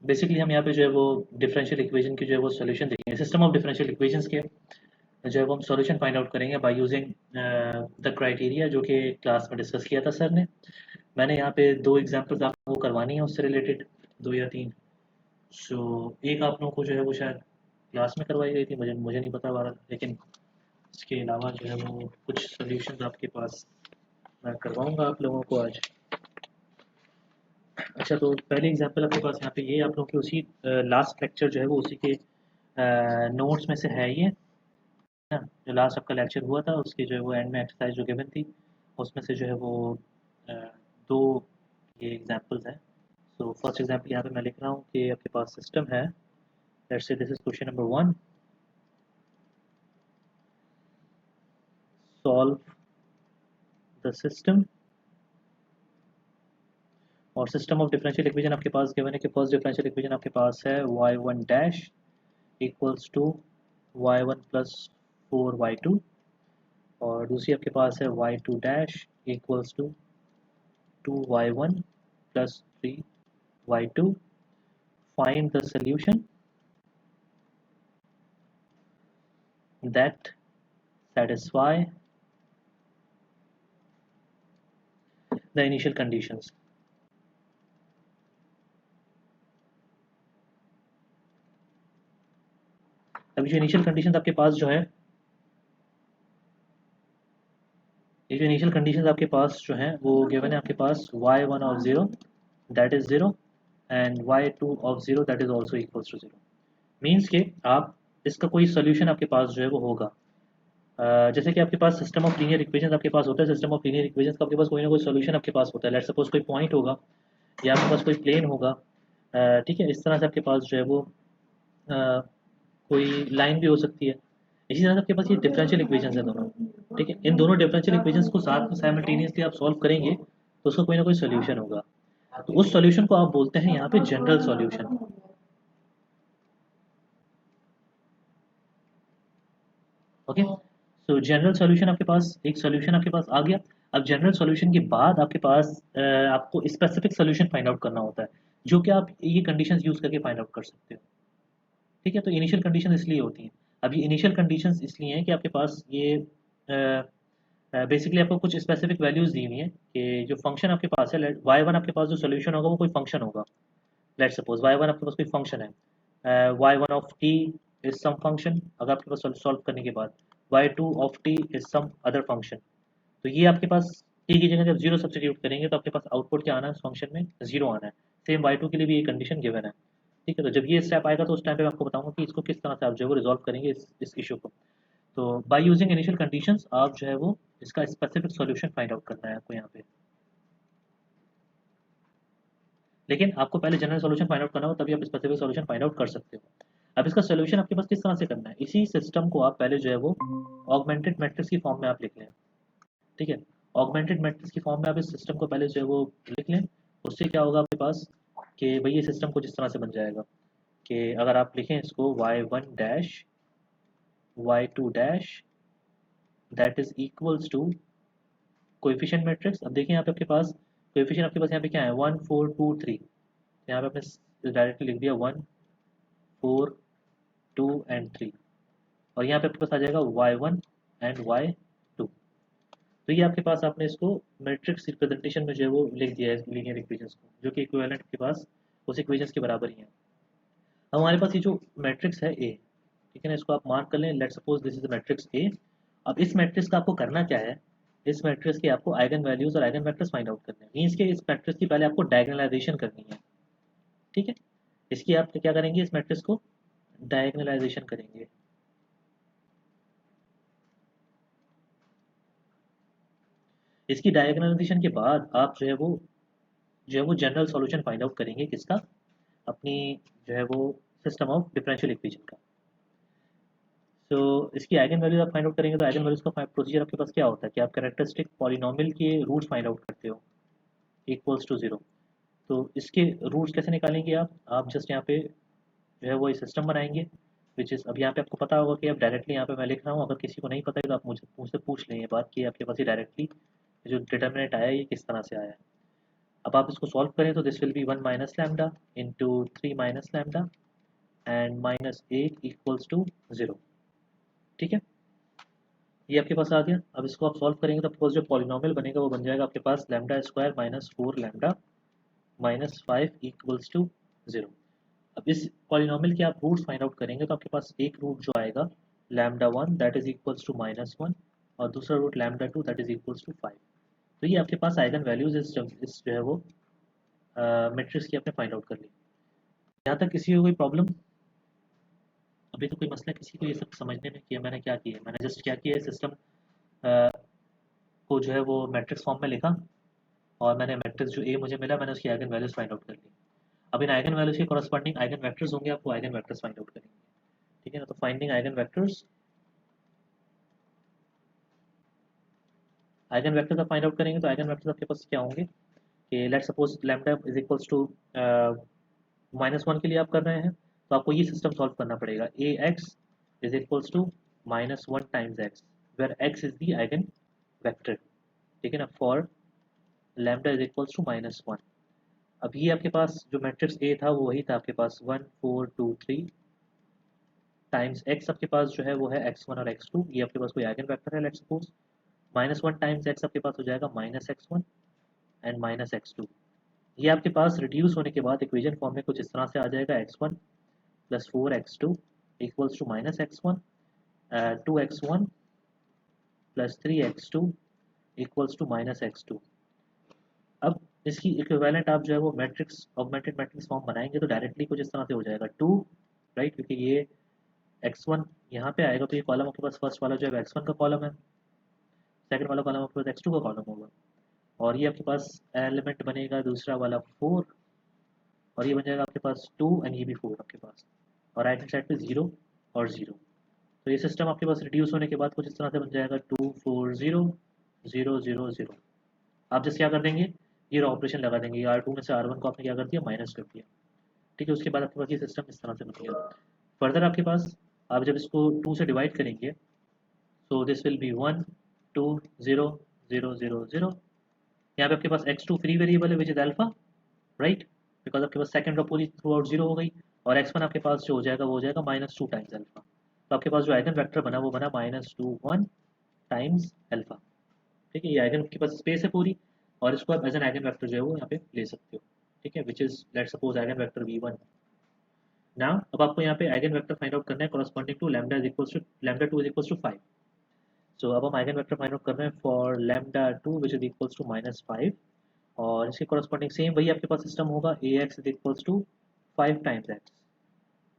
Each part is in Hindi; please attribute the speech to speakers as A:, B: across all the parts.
A: बेसिकली हम यहाँ पे जो है वो डिफरेंशियल इक्वेशन की जो है वो सॉल्यूशन देखेंगे, सिस्टम ऑफ डिफरेंशियल इक्वेशंस के जो है वो हम सॉल्यूशन फाइंड आउट करेंगे बाय यूजिंग द क्राइटेरिया जो कि क्लास में डिस्कस किया था सर ने। मैंने यहाँ पे दो एग्जांपल्स आपको करवानी है उससे रिलेटेड, दो या तीन। सो एक आप लोगों को जो है वो शायद क्लास में करवाई गई थी, मुझे मुझे नहीं पता बारह, लेकिन इसके अलावा जो है वो कुछ सॉल्यूशंस आपके पास मैं करवाऊंगा आप लोगों को आज। अच्छा, तो पहली एग्जांपल आपके पास यहाँ पे ये आप लोगों की उसी लास्ट लेक्चर जो है वो उसी के नोट्स में से है ये ना। जो लास्ट आपका लेक्चर हुआ था उसके जो है वो एंड में एक्सरसाइज जो गिवन थी उसमें से जो है वो अ, दो ये एग्जांपल्स हैं। सो फर्स्ट एग्जांपल यहाँ पे मैं लिख रहा हूँ कि आपके पास सिस्टम है। Let's say this is question number 1। Solve the system. और सिस्टम ऑफ डिफरेंशियल इक्वेशन आपके पास गिवन है कि फर्स्ट डिफरेंशियल इक्वेशन आपके पास है y1 dash equals to y1 plus 4y2, और दूसरी आपके पास है y2 dash equals to 2y1 plus 3y2। Find the solution that satisfy the initial conditions। अभी जो इनिशियल कंडीशंस आपके पास जो है, ये जो इनिशियल कंडीशंस आपके पास जो है वो गिवन है आपके पास y1 of 0 that is 0 and y2 of 0 that is also equals to 0। Means के आप इसका कोई सोल्यूशन आपके पास जो है वो होगा। जैसे कि आपके पास सिस्टम ऑफ लीनियर इक्वेशंस आपके पास होता है, सिस्टम ऑफ लीनियर इक्वेशंस का आपके पास कोई ना कोई सोल्यूशन आपके पास होता है। लेट्स सपोज कोई पॉइंट होगा या आपके पास कोई प्लेन होगा। ठीक है, इस तरह से आपके पास जो है वो अ, कोई लाइन भी हो सकती है। इसी तरह से आपके पास ये डिफरेंशियल इक्वेशंस है दोनों। ठीक है, इन दोनों डिफरेंशियल इक्वेशंस को साथ में साइमल्टेनियसली आप सॉल्व करेंगे तो उसका कोई ना कोई सोल्यूशन होगा। तो उस सॉल्यूशन को आप बोलते हैं यहाँ पे जनरल सॉल्यूशन। ओके, सो जनरल सॉल्यूशन आपके पास एक सॉल्यूशन आपके पास आ गया। अब जनरल सॉल्यूशन के बाद आपके पास आपको स्पेसिफिक सॉल्यूशन फाइंड आउट करना होता है जो कि आप ये कंडीशंस यूज करके फाइंड आउट कर सकते हो। ठीक है, तो इनिशियल कंडीशन इसलिए होती हैं। अब ये इनिशियल कंडीशंस इसलिए हैं कि आपके पास ये बेसिकली आपको कुछ स्पेसिफिक वैल्यूज दी हुई हैं कि जो फंक्शन आपके पास है वाई वन आपके पास जो सोल्यूशन होगा वो कोई फंक्शन होगा। लेट्स सपोज वाई वन आपके पास कोई फंक्शन है, y one of t is some function. अगर आपके पास सॉल्व करने के बाद y two of t is some other function, तो ये आपके पास टी की जगह जब जीरो सब्सटीट्यूट करेंगे तो आपके पास आउटपुट क्या आना है, उस फंक्शन में जीरो आना है। सेम वाई टू के लिए भी ये कंडीशन गिवन है। ठीक है, तो जब ये स्टेप आएगा तो उस टाइम पे मैं आपको बताऊंगा कि इसको किस तरह से आप जो है वो रिजॉल्व करेंगे इस इशू को। तो बाय यूजिंग इनिशियल कंडीशंस आप जो है वो इसका स्पेसिफिक सॉल्यूशन फाइंड आउट करना है आपको यहाँ पे। लेकिन आपको पहले जनरल सॉल्यूशन फाइंड आउट करना हो तभी आप स्पेसिफिक सॉल्यूशन फाइंड आउट कर सकते हो। अब इसका सॉल्यूशन आपके पास किस तरह से करना है, इसी सिस्टम को आप पहले जो है वो ऑगमेंटेड मैट्रिक्स की फॉर्म में आप लिख लें। ठीक है, ऑगमेंटेड मैट्रिक्स की फॉर्म में आप इस सिस्टम को पहले जो है वो लिख लें। उससे क्या होगा आपके पास कि भाई ये सिस्टम कुछ इस तरह से बन जाएगा कि अगर आप लिखें इसको y1 dash y2 dash that is equals to coefficient matrix. अब देखिए यहाँ पे आपके पास कोएफिशिएंट आपके पास यहाँ पे क्या है, 1 4 2 3। यहाँ पे आपने डायरेक्टली लिख दिया 1 4 2 एंड 3, और यहाँ पे आपके पास आ जाएगा y1 एंड y2। तो ये आपके पास आपने इसको मैट्रिक्स रिप्रेजेंटेशन में जो है वो लिख दिया है लीनियर इक्वेशंस को, जो कि इक्विवेलेंट के पास उस इक्वेशंस के बराबर ही है। अब हमारे पास ये जो मैट्रिक्स है ए, ठीक है ना, इसको आप मार्क कर लें। Let's suppose this is the matrix A. अब इस मैट्रिक्स का आपको करना क्या है, इस मैट्रिक्स के आपको आइगन वैल्यूज और आइगन वेक्टर्स फाइंड आउट करने हैं। मींस के इस मैट्रिक्स की पहले आपको डायगोनलाइजेशन करनी है। ठीक है, इसकी आप क्या करेंगे, इस मैट्रिक्स को डायगोनलाइजेशन करेंगे। इसकी डायगोनलाइजेशन के बाद आप जो है वो जनरल सॉल्यूशन फाइंड आउट करेंगे किसका, अपनी जो है वो सिस्टम ऑफ डिफरेंशियल इक्वेशन का। तो इसकी आइगन वैल्यूज आप फाइंड आउट करेंगे तो आइगन वैल्यूज का प्रोसीजर आपके पास क्या होता है कि आप कैरेक्टरिस्टिक पॉलिनोमियल के रूट्स फाइंड आउट करते हो इक्वल्स टू जीरो। तो इसके रूट्स कैसे निकालेंगे आप जस्ट यहाँ पे जो है वो ये सिस्टम बनाएंगे विच इज़, अब यहाँ पे आपको पता होगा कि अब डायरेक्टली यहाँ पे मैं लिख रहा हूँ। अगर किसी को नहीं पता है तो आप मुझसे पूछ लें ये बात कि आपके पास ये डायरेक्टली जो डिटर्मिनेंट आया है ये किस तरह से आया है। अब आप इसको सॉल्व करें तो this will be 1 minus lambda into 3 minus lambda and minus 8 equals to 0। ठीक है, ये आपके पास आ गया। अब इसको आप सॉल्व करेंगे तो आपके पास जो पॉलिनॉमियल बनेगा वो बन जाएगा आपके पास lambda square minus 4 lambda minus 5 equals to 0। अब इस पॉलिनॉमियल के आप रूट्स फाइंड आउट करेंगे तो आपके पास एक रूट जो आएगा lambda 1 that is equals to minus 1 और दूसरा root lambda 2 that is equals to 5। तो ये आपके पास आइगन वैल्यूज इस जो है वो मैट्रिक्स की आपने फाइंड आउट कर ली। यहाँ तक किसी को कोई प्रॉब्लम? अभी तो कोई मसला किसी को ये सब समझने में कि मैंने क्या किया है? मैंने जस्ट क्या किया है, सिस्टम को जो है वो मैट्रिक्स फॉर्म में लिखा और मैंने मैट्रिक्स जो ए मुझे मिला मैंने उसकी आइगन वैल्यूज फाइंड आउट कर ली। अब इन आइगन वैल्यूज के कॉरस्पॉन्डिंग आइगन वेक्टर्स होंगे, आपको आइगन वेक्टर्स फाइंड आउट करेंगे। ठीक है ना, तो फाइंडिंग आइगन वेक्टर्स आप फाइंड आउट करेंगे तो आइगन वेक्टर्स आपके पास क्या होंगे कि let's suppose lambda is equals to -1 के लिए आप कर रहे हैं तो आपको ये सिस्टम सॉल्व करना पड़ेगा। A X is equals to -1 times X where X is the eigen vector. ठीक है ना, for lambda is equals to -1। अब ये आपके पास जो मैट्रिक्स ए था वो वही था आपके पास 1 4 2 3 टाइम्स एक्स आपके पास जो है वो है x1 और x2। ये आपके पास कोई आइगन वेक्टर है, लेट्स सपोज -1 टाइम्स एक्स आपके पास हो जाएगा -x1 एंड -x2। ये आपके पास रिड्यूस होने के बाद इक्वेशन फॉर्म में कुछ इस तरह से आ जाएगा x1 plus 4x2 equals to -x1 2x1 plus 3x2 equals to -x2। अब इसकी इक्विवेलेंट आप जो है वो मैट्रिक्स ऑगमेंटेड मैट्रिक्स फॉर्म बनाएंगे तो डायरेक्टली कुछ इस तरह से हो जाएगा 2, राइट, क्योंकि ये x1 यहाँ पे आएगा तो ये कॉलम आपके पास फर्स्ट वाला जो है x1 का कॉलम है, सेकंड वाला कॉलम आपके पास x2 का कॉलम होगा और ये आपके पास एलिमेंट बनेगा दूसरा वाला 4 और ये बन जाएगा आपके पास 2 एंड ये भी 4 आपके पास और राइट हैंड साइड पे 0 और 0। तो ये सिस्टम आपके पास रिड्यूस होने के बाद कुछ इस तरह से बन जाएगा 2 4 0 0 0 0। आप जैसे क्या कर देंगे, ये ऑपरेशन लगा देंगे, R2 में से R1 को आपने क्या कर दिया माइनस कर दिया। ठीक है, उसके बाद आपके पास ये सिस्टम इस तरह से बन गया। फर्दर आपके पास आप जब इसको 2 से डिवाइड करेंगे so this will be 1 2 0 0 0 0। यहाँ पे आपके पास x2 फ्री वेरिएबल है which is alpha, right, because आपके पास सेकंड रो पूरी थ्रू आउट 0 हो गई और x1 आपके पास जो हो जाएगा वो हो जाएगा -2 टाइम्स अल्फा। तो आपके पास जो आइगन वेक्टर बना वो बना -2 1 टाइम्स अल्फा। ठीक है, ये आइगन के पास स्पेस है पूरी और इसको आप एज एन आइगन वेक्टर जो है वो यहाँ पे ले सकते हो। ठीक है, which is let's suppose eigen vector v1। Now अब आपको यहाँ पे आइगन वेक्टर फाइंड आउट करना है corresponding to lambda is equals to lambda 2 is equals to 5। So अब हम आइगन वेक्टर फाइंड आउट कर रहे हैं for lambda 2 which is equals to -5 और इसके कॉरस्पॉन्डिंग सेम वही आपके पास सिस्टम होगा A X is equals to 5 times X.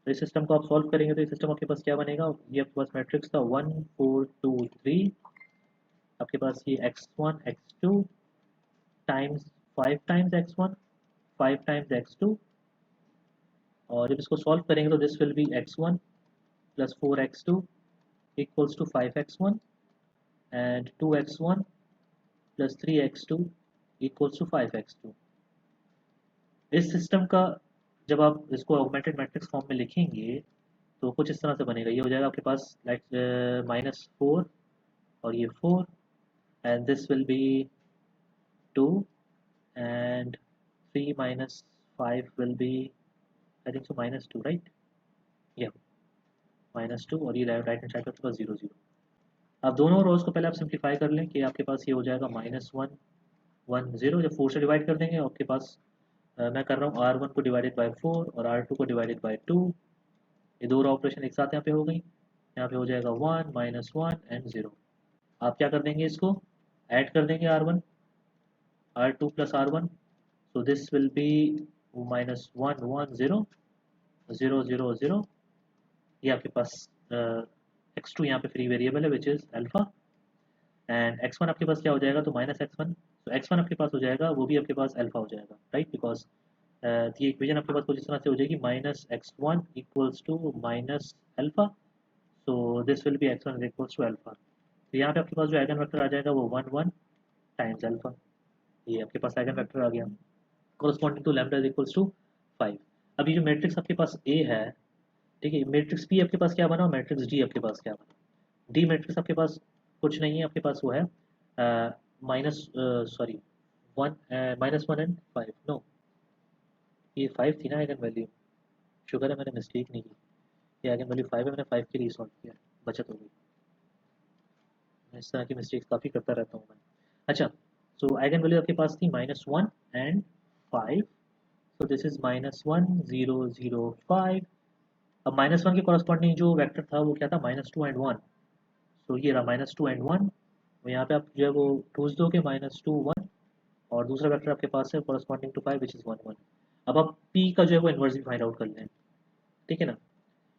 A: तो इस सिस्टम को आप सॉल्व करेंगे तो ये सिस्टम आपके पास क्या बनेगा, ये आपके पास मैट्रिक्स था 1 4 2 3 आपके पास ये x1 x2 times 5 times x1 5 times x2 और जब इसको सॉल्व करेंगे तो this will be x1 plus 4x2 equals to 5x1 and 2x1 plus 3x2 equals to 5x2। इस सिस्टम का जब आप इसको ऑगमेंटेड मैट्रिक्स फॉर्म में लिखेंगे तो कुछ इस तरह से बनेगा। ये हो जाएगा आपके पास लाइक -4 और ये 4 and this will B 2 and 3 minus 5 will be I think so -2, right? Yeah, -2 और ये राइट हैंड साइड पे 0 0। अब दोनों रोज को पहले आप सिंप्लीफाई कर लें कि आपके पास ये हो जाएगा -1 1 0। जब 4 से डिवाइड कर देंगे आपके पास मैं कर रहा हूँ R1 को डिवाइडेड बाय 4 और R2 को डिवाइडेड बाय 2। ये दो ऑपरेशन एक साथ यहाँ पे हो गई। यहाँ पे हो जाएगा 1 -1 एंड 0। आप क्या कर देंगे, इसको ऐड कर देंगे R1 R2 plus R1। So this will be -1 1 0 0 0 0। ये आपके पास x2 यहाँ पे फ्री वेरिएबल है which is alpha and x1 आपके पास क्या हो जाएगा तो -x1। तो x1 आपके पास हो जाएगा वो भी आपके पास अल्फा हो जाएगा, राइट, बिकॉज ये इक्वेशन आपके पास कुछ इस तरह से हो जाएगी -x1 equals to minus alpha. So this will be x1 equals to alpha. तो यहाँ पे आपके पास जो आइगन वेक्टर आ जाएगा वो 1 1 टाइम्स अल्फा। ये आपके पास आइगन वेक्टर आ गया corresponding to lambda is equals to 5। अब ये जो मैट्रिक्स आपके पास A है, ठीक है, मैट्रिक्स P आपके पास क्या बना, मैट्रिक्स D आपके पास क्या बना। D मैट्रिक्स आपके पास कुछ नहीं है, आपके पास वो है माइनस सॉरी 1 -1 एंड 5 नो, ये 5 थी ना आइगन वैल्यू। शुक्र है मैंने मिस्टेक नहीं की। ये आइगन वैल्यू 5 है, मैंने 5 के लिए सॉल्व किया, बचत हो गई। मैं इस तरह की मिस्टेक्स काफ़ी करता रहता हूँ मैं। अच्छा, सो आइगन वैल्यू आपके पास थी -1 एंड 5। So this is -1 0 0 5। अब -1 के कॉरस्पॉन्डिंग जो वेक्टर था वो क्या था, -2 एंड 1। सो ये रहा -2 एंड 1। तो यहाँ पे आप जो है वो ठूस दोगे -2 1, और दूसरा वेक्टर आपके पास है कॉरस्पॉन्डिंग टू 5 विच इज़ 1 1। अब आप p का जो है वो इन्वर्स भी फाइंड आउट कर लें, ठीक है ना।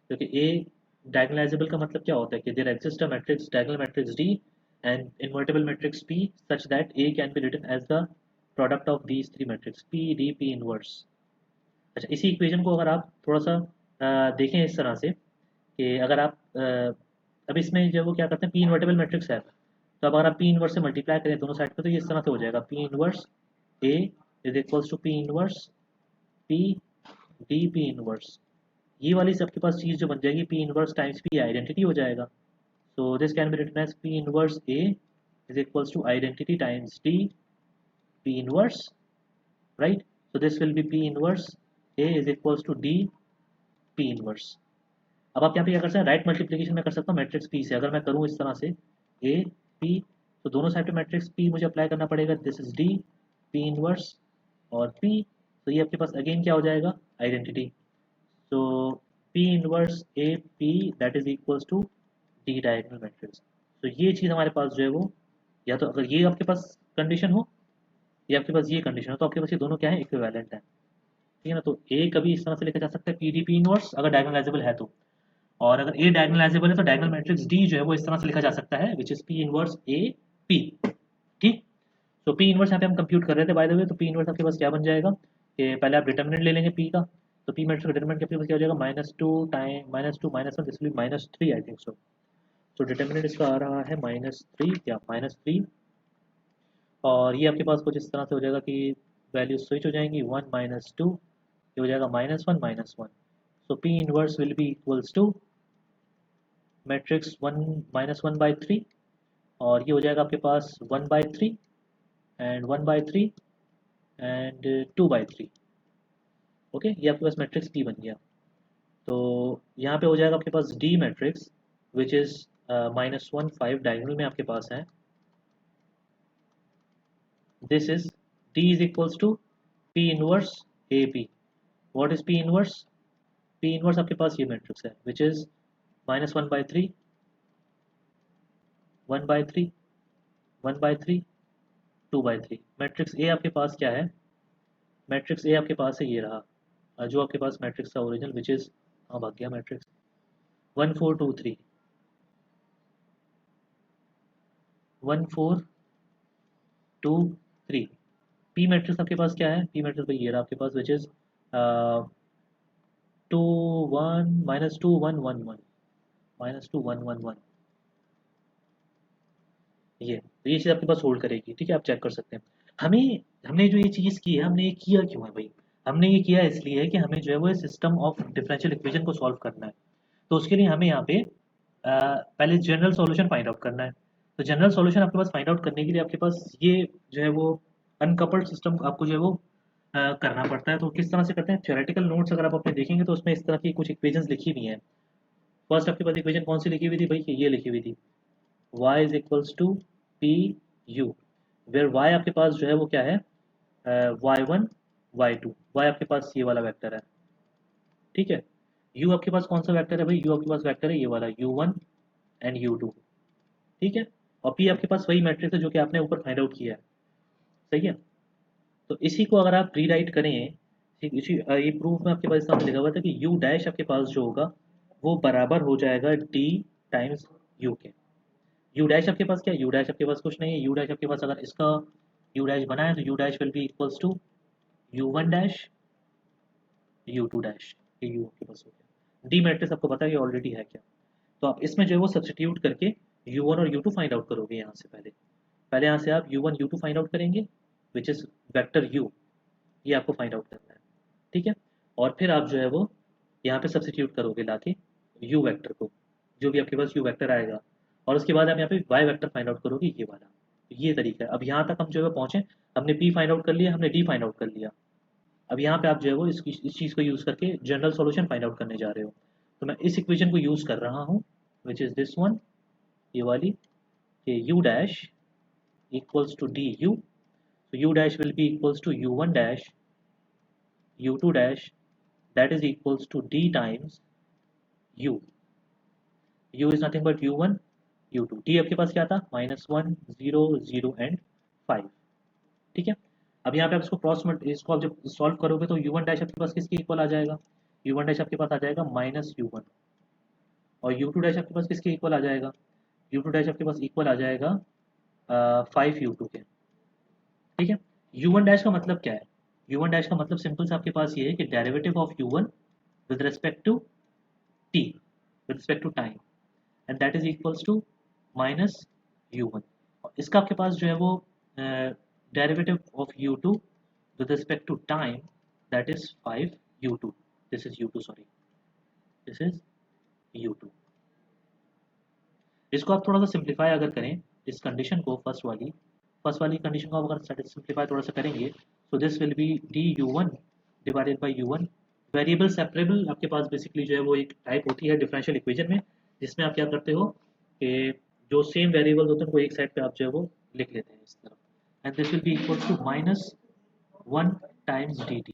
A: क्योंकि ए डायगोनलाइजेबल का मतलब क्या होता है कि there exist a matrix diagonal matrix D and invertible matrix P such that A can be written as the product of these three matrix P D P inverse. अच्छा, इसी इक्वेशन को अगर आप थोड़ा सा देखें इस तरह से कि अगर आप अब इसमें जो वो क्या करते हैं, पी इन्वर्टेबल मैट्रिक्स है, तो अब अगर आप पी इनवर्स से मल्टीप्लाई करें दोनों साइड पे तो ये इस तरह से हो जाएगा, P inverse A is equals to P inverse P D P inverse. ये वाली सबके पास चीज़ जो बन जाएगी, P inverse times P identity हो जाएगा। So this can be written as P inverse A is equals to identity times D P inverse, right. So this will be P inverse A is equals to D P inverse. अब आप यहाँ पे क्या कर सकते हैं, राइट मल्टीप्लीकेशन में कर सकता हूँ मैट्रिक्स पी से। अगर मैं करूँ इस तरह से ए पी, तो दोनों साइड पे मैट्रिक्स पी मुझे अप्लाई करना पड़ेगा, this is D P inverse और पी। तो ये आपके पास अगेन क्या हो जाएगा, identity. So P inverse A P that is equals to D diagonal matrix। तो ये चीज़ हमारे पास जो है वो, या तो अगर ये आपके पास कंडीशन हो या आपके पास ये कंडीशन हो, तो आपके पास ये दोनों क्या है, इक्विवेलेंट है, ठीक है ना। तो A कभी इस तरह से लिखा जा सकता है पी डी पी इनवर्स अगर डायगोनलाइजेबल है तो, और अगर A डायगोनलाइजेबल है तो डायगोनल मैट्रिक्स D जो है वो इस तरह से लिखा जा सकता है which is P inverse A P, ठीक। तो पी इनवर्स यहाँ पे हम कंप्यूट कर रहे थे बाय द वे, तो पी इनवर्स आपके पास क्या बन जाएगा कि पहले आप डिटर्मिनेंट ले लेंगे पी का। तो पी मैट्रिक्स का डिटर्मिनेंट आपके पास क्या हो जाएगा, -2 time -2 -1 this will B -3 I think so. तो डिटर्मिनेंट इसका आ रहा है -3 या -3, और ये आपके पास कुछ इस तरह से हो जाएगा कि वैल्यू स्विच हो जाएंगी 1 -2, ये हो जाएगा -1 -1। So P inverse will be equals to matrix 1 -1/3, और ये हो जाएगा आपके पास 1/3 एंड 1/3 एंड 2/3। ओके, ये आपके पास मैट्रिक्स पी बन गया। तो यहाँ पे हो जाएगा आपके पास D matrix which is -1 5 diagonal में आपके पास है, this is D is equals to P inverse A P. What is P inverse, P inverse आपके पास ये मैट्रिक्स है विच इज -1/3 1/3 1/3 2/3। मैट्रिक्स ए आपके पास क्या है, मैट्रिक्स ए आपके पास है ये रहा, जो आपके पास मैट्रिक्स था ओरिजिनल विच इज, हाँ भाग गया मैट्रिक्स, 1 4 2 3 1 4 2 3। पी मैट्रिक्स आपके पास क्या है, पी मैट्रिक्स भाई ये रहा आपके पास विच इज 2 1 -2 1 1 1 -2 1 1 1। ये तो ये चीज़ आपके पास होल्ड करेगी, ठीक है, आप चेक कर सकते हैं। हमें हमने जो ये चीज़ की है, हमने ये किया क्यों है भाई, हमने ये किया इसलिए है कि हमें जो है वो सिस्टम ऑफ डिफरेंशियल इक्वेशन को सॉल्व करना है। तो उसके लिए हमें यहाँ पे पहले जनरल सॉल्यूशन फाइंड आउट करना है। तो जनरल सॉल्यूशन आपके पास फाइंड आउट करने के लिए आपके पास ये जो है वो अनकपल्ड सिस्टम आपको जो है वो करना पड़ता है। तो किस तरह से करते हैं, थ्योरेटिकल नोट्स अगर आप अपने देखेंगे तो उसमें इस तरह की कुछ इक्वेशंस लिखी हुई हैं। फर्स्ट आपके पास इक्वेशन कौन सी लिखी हुई थी भाई, ये लिखी हुई थी y is equals to P u, where y आपके पास जो है वो क्या है, y1 y2, y आपके पास ये वाला वेक्टर है, ठीक है। u आपके पास कौन सा वेक्टर है भाई, u आपके पास वेक्टर है ये वाला u1 एंड u2, ठीक है। और p आपके पास वही मैट्रिक्स है जो कि आपने ऊपर फाइंड आउट किया है, सही है। तो इसी को अगर आप रीराइट करें, ठीक, इसी ये प्रूफ में आपके पास इस तरह से लिखा हुआ था कि u डैश आपके पास जो होगा वो बराबर हो जाएगा d टाइम्स u के। u डैश आपके पास क्या है, u डैश आपके पास कुछ नहीं है, u डैश आपके पास अगर इसका u डैश बना है तो u dash will be equals to u1 dash u2 dash, ये u आपके पास हो गया। डी मैट्रिक्स आपको पता है ये ऑलरेडी है क्या। तो आप इसमें जो है वो सब्सटीट्यूट करके u1 और u2 फाइंड आउट करोगे यहाँ से, पहले पहले यहाँ से आप u1 u2 फाइंड आउट करेंगे विच इज़ वेक्टर u, ये आपको फाइंड आउट करना है, ठीक है। और फिर आप जो है वो यहाँ पे सब्सटीट्यूट करोगे लाके u वेक्टर को, जो भी आपके पास u वेक्टर आएगा, और उसके बाद आप यहाँ पे y वेक्टर फाइंड आउट करोगे ये वाला। तो ये तरीका है। अब यहाँ तक हम जो है वो पहुँचे, हमने पी फाइंड आउट कर लिया, हमने डी फाइंड आउट कर लिया। अब यहाँ पे आप जो है वो इस चीज़ को यूज़ करके जनरल सॉल्यूशन फाइंड आउट करने जा रहे हो। तो मैं इस इक्वेशन को यूज़ कर रहा हूँ, विच इज़ दिस वन, ये वाली, कि u dash equals to D u. So u dash will be equals to u1 dash u2 dash, that is equals to d times u. u is nothing but u1 u2, d आपके पास क्या था, -1 0 0 एंड 5। ठीक है। अब यहाँ पे आप इसको इसको आप जब सॉल्व करोगे तो u1 डैश आपके पास किसके इक्वल आ जाएगा, u1 डैश आपके पास आ जाएगा -u1, और u2 डैश आपके पास किसके इक्वल आ जाएगा, u2 डैश आपके पास इक्वल आ जाएगा 5u2 के। ठीक है। u1 डैश का मतलब क्या है, u1 डैश का मतलब सिंपल से आपके पास ये है कि derivative of u1 with respect to t, with respect to time, and that is equals to minus u1। और इसका आपके पास जो है वो derivative of u2 with respect to time, that is 5u2, this is u2, sorry this is u2। इसको आप थोड़ा सा सिंप्लीफाई अगर करें इस कंडीशन को, फर्स्ट वाली कंडीशन को आप अगर सिंप्लीफाई थोड़ा सा करेंगे, सो this will B D you one divided by you one. Variable separable आपके पास बेसिकली जो है वो एक टाइप होती है डिफरेंशियल इक्वेशन में, जिसमें आप क्या करते हो कि जो सेम वेरिएबल्स होते हैं उनको एक साइड पे आप जो है वो लिख लेते हैं इस तरफ, and this will be equal to -1 times d t.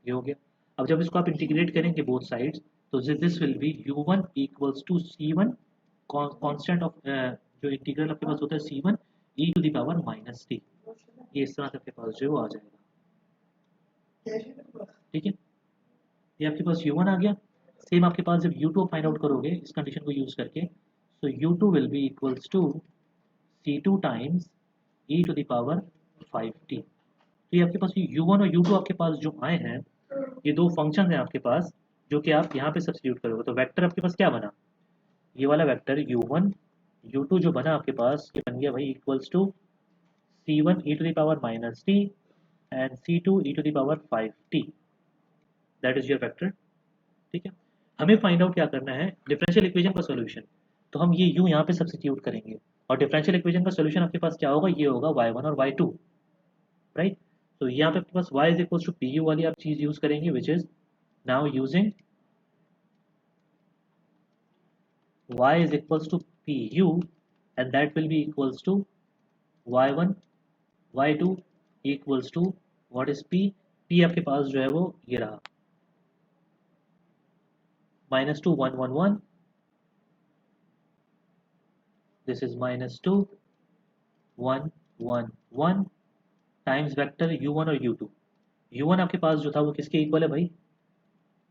A: ये हो गया। अब जब इसको आप इंटीग्रेट करेंगे बोथ साइड्स, तो this will be u one equals to c one constant of जो इंटीग्रल आपके पास होता है c1 e to the power -t। ये इस तरह से आपके पास जो है वो आ जाएगा। ठीक है, ये आपके पास u1 आ गया। सेम आपके पास जब u2 फाइंड आउट करोगे इस कंडीशन को यूज करके, so u2 will be equals to c2 times e to the power 5t। तो ये आपके पास u1 और u2 आपके पास जो आए हैं, ये दो फंक्शन हैं आपके पास, जो कि आप यहाँ पे सब्स्टिट्यूट करोगे तो वेक्टर आपके पास क्या बना, ये वाला वेक्टर u1 u2 जो बना आपके पास, ये बन गया भाई equals to c1 e to the power -t and c2 e to the power 5t, that is your vector. ठीक है। हमें फाइंड आउट क्या करना है, डिफरेंशियल इक्वेशन का सॉल्यूशन। तो हम ये u यहाँ पे सब्स्टिट्यूट करेंगे, और डिफरेंशियल इक्वेशन का सॉल्यूशन आपके पास क्या होगा, ये होगा y1 और y2, राइट। तो यहाँ पे आपके पास y is equals to P u वाली आप चीज़ यूज करेंगे, which is now using y is equals to pu, and that will be equals to y1 y2 equals to what is p, p आपके पास जो है वो ये रहा -2 1 1 1, this is -2 1 1 1 times vector u1 और u2। u1 आपके पास जो था वो किसके इक्वल है भाई,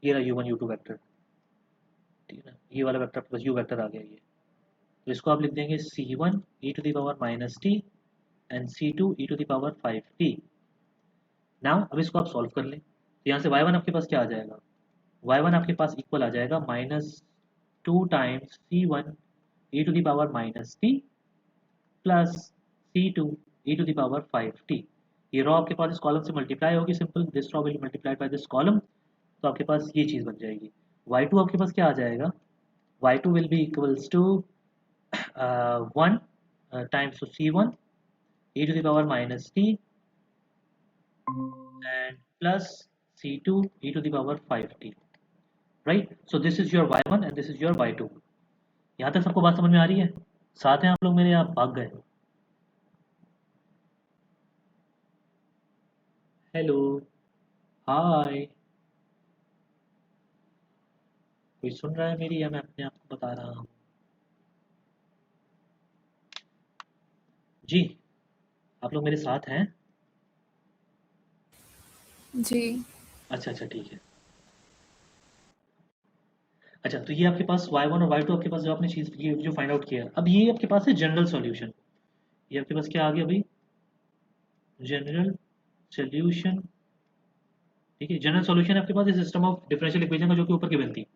A: ये रहा u1 u2 वेक्टर। ठीक है ना, ये वाला वेक्टर प्लस u वेक्टर आ गया ये। तो इसको आप लिख देंगे c1 e to the power -t and c2 e to the power 5t। Now अब इसको आप सॉल्व कर लें, तो यहाँ से y1 आपके पास क्या आ जाएगा, y1 आपके पास इक्वल आ जाएगा -2 times c1 e to the power -t plus c2 e to the power 5t। ये रॉ आपके पास इस कॉलम से मल्टीप्लाई होगी, simple this raw will multiply by this column, तो आपके पास ये चीज़ बन जाएगी। y2 आपके पास क्या आ जाएगा, y2 will be equals to 1 times c1 e to the power -t and plus c2 e to the power 5t, right? So this is your y1 and this is your y2। यहाँ तक सबको बात समझ में आ रही है, साथ हैं आप लोग मेरे, आप भाग गए। हेलो, हाय, कोई सुन रहा है मेरी, या मैं अपने आप को बता रहा हूँ? जी, आप लोग मेरे साथ हैं?
B: जी।
A: अच्छा अच्छा, ठीक है। अच्छा, तो ये आपके पास y1 और y2 आपके पास जो आपने चीज़ ये जो फाइंड आउट किया, अब ये आपके पास है जनरल सॉल्यूशन। ये आपके पास क्या आ गया भाई, जनरल सॉल्यूशन। ठीक है, जनरल सॉल्यूशन आपके पास सिस्टम ऑफ डिफरेंशियल इक्वेशन का जो कि ऊपर की बनती,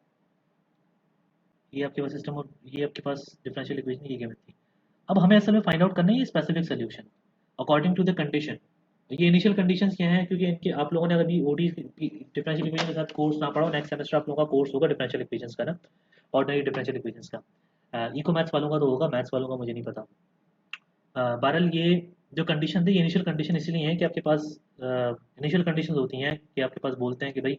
A: ये आपके पास सिस्टम ऑफ, ये आपके पास डिफरेंशियल इक्वेशन ये बनती। अब हमें असल में फाइंड आउट करना है ये specific solution according to the condition. ये इनिशियल कंडीशंस क्या हैं, क्योंकि इनके आप लोगों ने अभी ओडी डिफरेंशियल इक्वेशन के साथ कोर्स ना पढ़ा हो, नेक्स्ट सेमेस्टर आप लोगों का कोर्स होगा डिफरेंशियल इक्वेशंस का ना, ऑर्डिनरी डिफरेंशियल इक्वेशंस का। इको मैथ्स वालों का तो होगा, मैथ्स वालों का मुझे नहीं पता। बहरहाल ये जो कंडीशन थी, ये इनिशियल कंडीशन इसलिए है कि आपके पास इनिशियल कंडीशन होती हैं कि आपके पास बोलते हैं कि भाई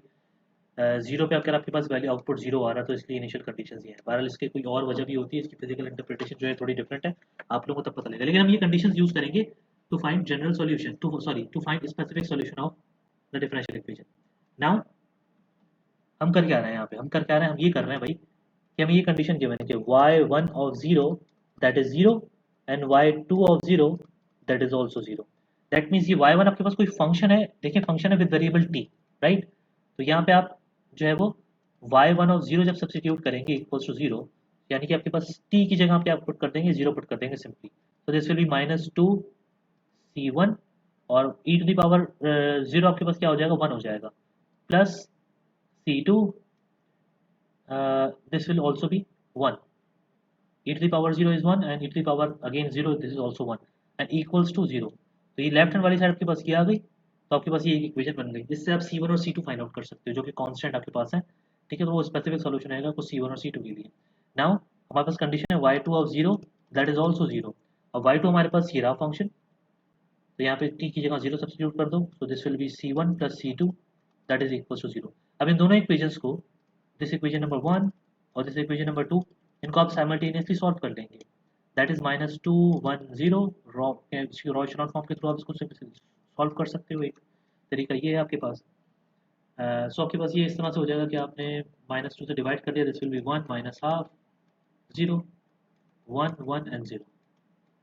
A: जीरो पे अगर आपके पास वैल्यू आउटपुट जीरो आ रहा है तो इसलिए इनिशियल कंडीशन ये है। बहरहाल इसकी कोई और वजह भी होती है, इसकी फिजिकल इंटरप्रिटेशन जो है थोड़ी डिफरेंट है, आप लोगों को तब पता लगेगा। लेकिन हम ये कंडीशन यूज करेंगे to find general solution, to find specific solution of the differential equation. Now हम कर क्या रहे हैं यहाँ पे, हम कर क्या रहे हैं, हम ये कर रहे हैं भाई कि हमें ये कंडीशन गिवन है कि y1 of zero that is zero and y2 of zero that is also zero. That means ये y1 आपके पास कोई फंक्शन है, देखिए फंक्शन है विद वेरिएबल t, राइट। तो यहाँ पे आप जो है वो y1 ऑफ जीरो जब सब्सटीट्यूट करेंगे इक्वल्स टू जीरो, यानी कि आपके पास t की जगह पे आप पुट कर देंगे जीरो पुट कर देंगे सिंपली, तो this will be minus two c1 और e to the power zero आपके पास क्या हो जाएगा, वन हो जाएगा, plus c2 this will also be 1, e to the power 0 is 1 and e to the power again 0, this is also 1 and equals to 0। तो ये लेफ्ट हैंड वाली साइड आपके पास ये आ गई, तो आपके पास ये एक इक्वेशन बन गई जिससे आप C1 और C2 फाइंड आउट कर सकते हो जो कि कांस्टेंट आपके पास है, ठीक है। तो वो स्पेसिफिक सॉल्यूशन आएगा आपको C1 और C2 के लिए। नाउ हमारे पास कंडीशन है y2 of 0 that is also 0। अब y2 हमारे पास ये रहा फंक्शन, तो यहाँ पे t की जगह 0 सब्सटीट्यूट कर दो, तो this will be C1 plus C2 that is equal to 0। अब इन दोनों इक्वेशंस को, दिस इक्वेशन नंबर 1 और दिस इक्वेशन नंबर 2, इनको आप साइमल्टेनियसली सॉल्व कर लेंगे। That is minus two one zero, raw form के थ्रू आप इसको सॉल्व कर सकते हो। एक तरीका ये है आपके पास। सो आपके पास ये इस तरह से हो जाएगा कि आपने माइनस टू से डिवाइड कर दिया, this will B one minus half zero, one one and zero.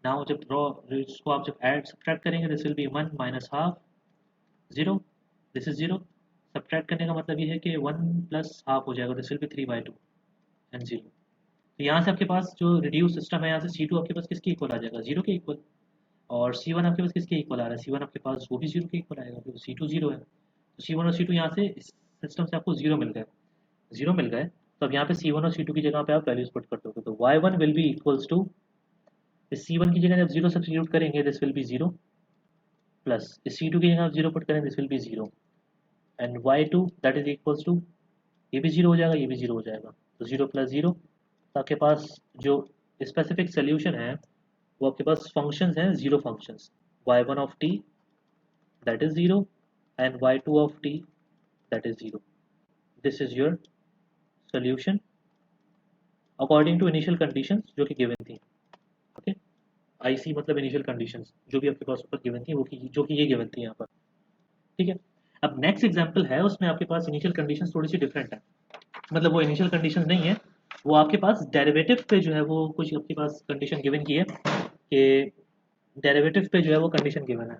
A: Now जब रॉ इसको आप जब ऐड सब्ट्रैक्ट करेंगे, this will B one minus half zero, this is zero. Subtract करने का मतलब ये है कि वन प्लस हाफ हो जाएगा, this will B three by two and zero. तो यहाँ से आपके पास जो रिड्यूस सिस्टम है, यहाँ से C2 आपके पास किसके इक्वल आ जाएगा, जीरो के इक्वल, और C1 आपके पास किसके इक्वल आ रहा है, C1 आपके पास वो भी जीरो के इक्वल आएगा क्योंकि C2 जीरो है। तो C1 और C2 यहाँ से इस सिस्टम से आपको जीरो मिल गए, जीरो मिल गए। तो अब यहाँ पे C1 और C2 की जगह पे आप वैल्यूज पुट कर दोगे, तो y1 will be equals to, इस C1 की जगह जब जीरो सब्स्टिट्यूट करेंगे this will be zero, plus इस C2 की जगह आप जीरो पुट करें this will be zero, and y2 that is equals to, ये भी जीरो हो जाएगा, ये भी जीरो हो जाएगा, तो जीरो प्लस जीरो। तो आपके पास जो स्पेसिफिक सोल्यूशन है वो आपके पास फंक्शंस हैं, zero functions, y1 of t that is zero and y2 of t that is zero. This is your solution according to initial conditions जो कि गिवन थी। ओके, आईसी मतलब इनिशियल कंडीशंस जो भी आपके पास ऊपर गिवन थी, वो की जो कि ये गिवन थी यहाँ पर, ठीक है। अब नेक्स्ट एग्जांपल है, उसमें आपके पास इनिशियल कंडीशंस थोड़ी सी डिफरेंट है, मतलब वो इनिशियल कंडीशंस नहीं है, वो आपके पास डेरिवेटिव पे जो है वो कुछ आपके पास कंडीशन गिवन की है कि डेरिवेटिव पे जो है वो कंडीशन गिवन है,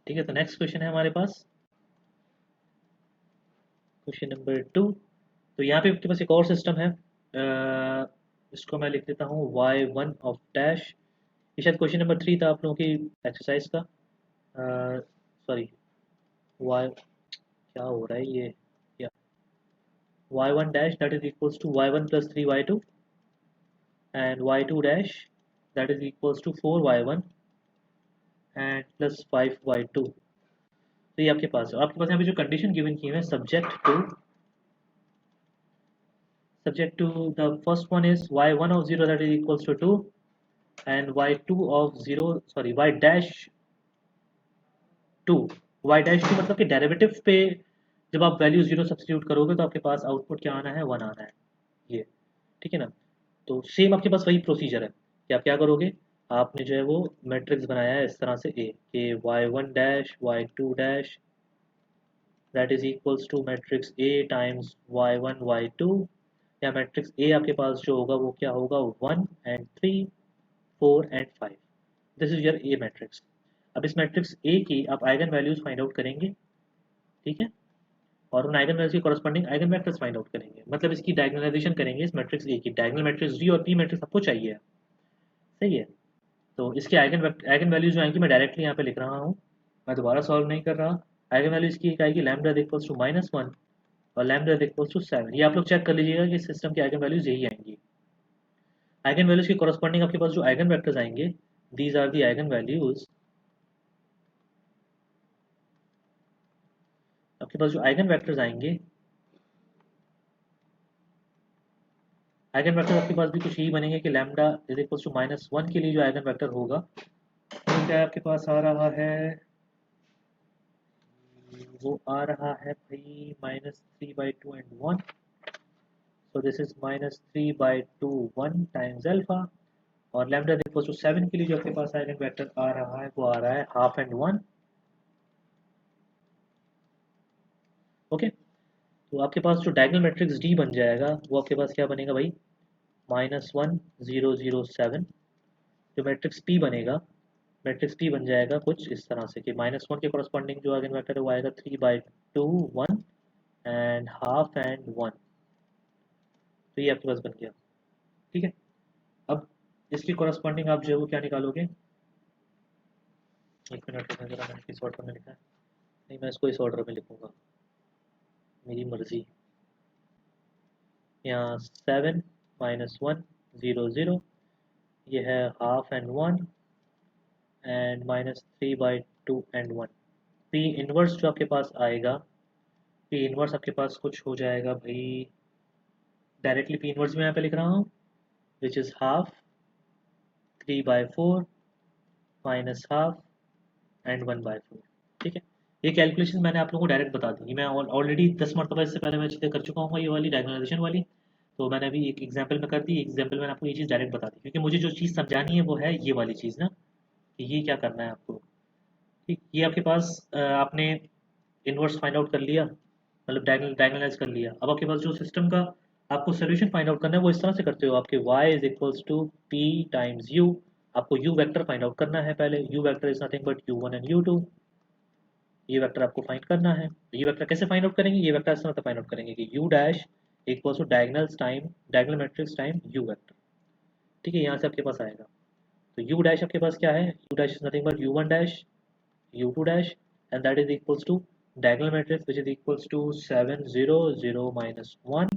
A: ठीक है। तो नेक्स्ट क्वेश्चन है हमारे पास क्वेश्चन नंबर 2। तो यहाँ पे आपके पास एक और सिस्टम है, इसको मैं लिख देता हूँ y1 ऑफ डैश। ये शायद क्वेश्चन नंबर 3 था आप लोगों की एक्सरसाइज का, सॉरी y, क्या हो रहा है ये, क्या, y1 dash that is equals to y1 plus three y2 and y2 dash that is equals to 4y1 and plus 5y2। तो ये आपके पास यहाँ पे जो कंडीशन गिवन की है, subject to the first one is y1 of 0 that is equals to 2 and y2 of 0 sorry y dash 2, y dash 2 मतलब कि डेरिवेटिव पे जब आप वैल्यू जीरो सब्स्टिट्यूट करोगे तो आपके पास आउटपुट क्या आना है, वन आना है, ये ठीक है ना। तो सेम आपके पास वही प्रोसीजर है कि आप क्या करोगे, आपने जो है वो मैट्रिक्स बनाया है इस तरह से ए कि Y one dash Y two dash that is equals to matrix A times Y one Y two, या मैट्रिक्स ए आपके पास जो होगा वो क्या होगा, one and three four and five, this is your A matrix. अब इस मैट्रिक्स ए की आप आइगन वैल्यूज फाइंड आउट करेंगे, ठीक है, और उन आइगन वैल्यूज के corresponding eigen vectors find out करेंगे, मतलब इसकी डायगोनलाइजेशन करेंगे इस मैट्रिक्स ए की, डायगोनल मैट्रिक्स डी और पी मैट्रिक्स आपको चाहिए, सही है। तो इसके आइगन वैल्यूज जो आएंगी मैं डायरेक्टली यहाँ पे लिख रहा हूँ, मैं दोबारा सॉल्व नहीं कर रहा। आइगन वैल्यूज की एक आएगी lambda equals to minus one और लैम्डा इक्वल्स टू सेवन, ये आप लोग चेक कर लीजिएगा कि सिस्टम की आइगन वैल्यूज यही आएंगी। आइगन वैल्यूज के कॉरस्पॉन्डिंग आपके पास जो आइगन वेक्टर्स आएंगे, these are the eigen values, आपके पास जो आइगन वेक्टर्स आएंगे आइगन वेक्टर आपके पास भी कुछ यही बनेंगे कि लैम्डा इज इक्वल्स टू -1 के लिए जो आइगन वेक्टर होगा वो क्या आपके पास आ रहा है, वो आ रहा है भाई -3/2 and 1. So this is -3/2 1 times alpha, और लैम्डा इज इक्वल्स टू 7 के लिए जो आपके पास आइगन वेक्टर आ रहा है वो आ रहा है ½ and 1. ओके, तो आपके पास जो डायगोनल मैट्रिक्स डी बन जाएगा वो आपके पास क्या बनेगा भाई, -1 0 0 7. जो मैट्रिक्स पी बनेगा, मैट्रिक्स पी बन जाएगा कुछ इस तरह से कि -1 के कॉरस्पॉन्डिंग जो आइगन वेक्टर है वो आएगा 3/2 1 and ½ and 1. तो ये आपके पास बन गया, ठीक है। अब इसके कॉरस्पॉन्डिंग आप जो है वो क्या निकालोगे, एक मिनट रुकना जरा, मैंने किस ऑर्डर में लिखा है, नहीं मैं इसको इस ऑर्डर में लिखूंगा, मेरी मर्जी। यहाँ 7 -1 0 0, ये है ½ and 1 and -3/2 and 1. P inverse जो आपके पास आएगा, पी इनवर्स आपके पास कुछ हो जाएगा भाई, डायरेक्टली पी इनवर्स में यहाँ पे लिख रहा हूँ, विच इज़ ½ 3/4 -½ and 1/4, ठीक है। ये कैलकुलेशन मैंने आप लोगों को डायरेक्ट बता दी, मैं ऑलरेडी 10 मरतबा इससे पहले मैं चीज़ें कर चुका हूँ ये वाली डायगोनलाइजेशन वाली। तो मैंने अभी एक एग्जांपल में कर दी, एग्जांपल मैंने आपको ये चीज़ डायरेक्ट बता दी, क्योंकि मुझे जो चीज़ समझानी है वो है ये वाली चीज़ ना, कि ये क्या करना है आपको। ठीक, ये आपके पास आपने इन्वर्स फाइंड आउट कर लिया, मतलब डायगोनलाइज कर लिया। अब आपके पास जो सिस्टम का आपको सोल्यूशन फाइंड आउट करना है वो इस तरह से करते हो, आपके y is equals to p times u। आपको u वेक्टर फाइंड आउट करना है पहले, u vector is nothing but u1 and u2। ये वेक्टर आपको फाइंड करना है, तो ये वेक्टर कैसे फाइंड आउट करेंगे, ये वेक्टर इस तरह से फाइंड आउट करेंगे कि u dash equals two diagonals time diagonal matrix time u vector, ठीक है। यहाँ से आपके पास आएगा, तो u डैश आपके पास क्या है, u dash is nothing but u1 dash u2 dash, and that is equals to diagonal matrix which is equals to 7 0 0 -1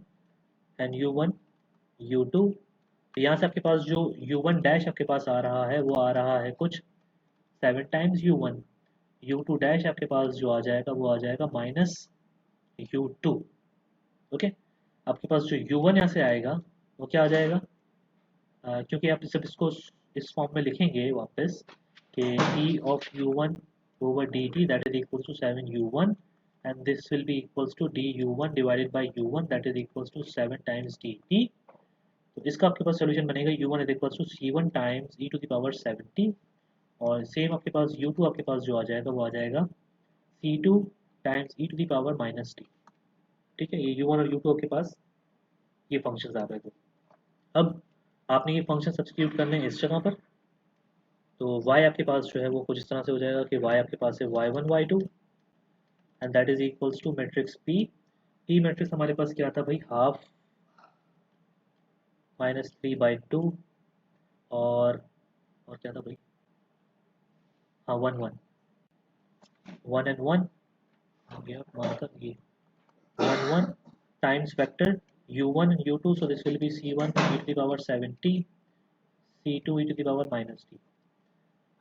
A: and u1 u2। तो यहाँ से आपके पास जो u1 डैश आपके पास आ रहा है वो आ रहा है कुछ 7 टाइम्स u1, u2 डैश आपके पास जो आ जाएगा वो आ जाएगा -u2। ओके, आपके पास जो u1 यहाँ से आएगा वो क्या आ जाएगा, क्योंकि आप जब इसको इस फॉर्म में लिखेंगे वापस कि e of u1 over dt that is equals to 7u1, and this will be equals to du1 divided by u1 that is equals to 7 times dt। तो इसका आपके पास सोल्यूशन बनेगा u1 is equals to c1 times e to the power 70, और सेम आपके पास u2 आपके पास जो आ जाएगा वो आ जाएगा c2 times e to the power -t, ठीक है। ये u1 और u2 आपके पास ये फंक्शंस आ गए। तो अब आपने ये फंक्शन सब्स्टिट्यूट करने हैं इस जगह पर, तो y आपके पास जो है वो कुछ इस तरह से हो जाएगा कि y आपके पास है y1 y2 and that is equals to matrix p matrix हमारे पास क्या था भाई, ½ -3/2 और क्या था भाई, हाँ 1 1 1 and 1 हो गया, मतलब ये 1 1 times vector u1 and u2, so this will be c1 e to the power 70 c2 e to the power -t।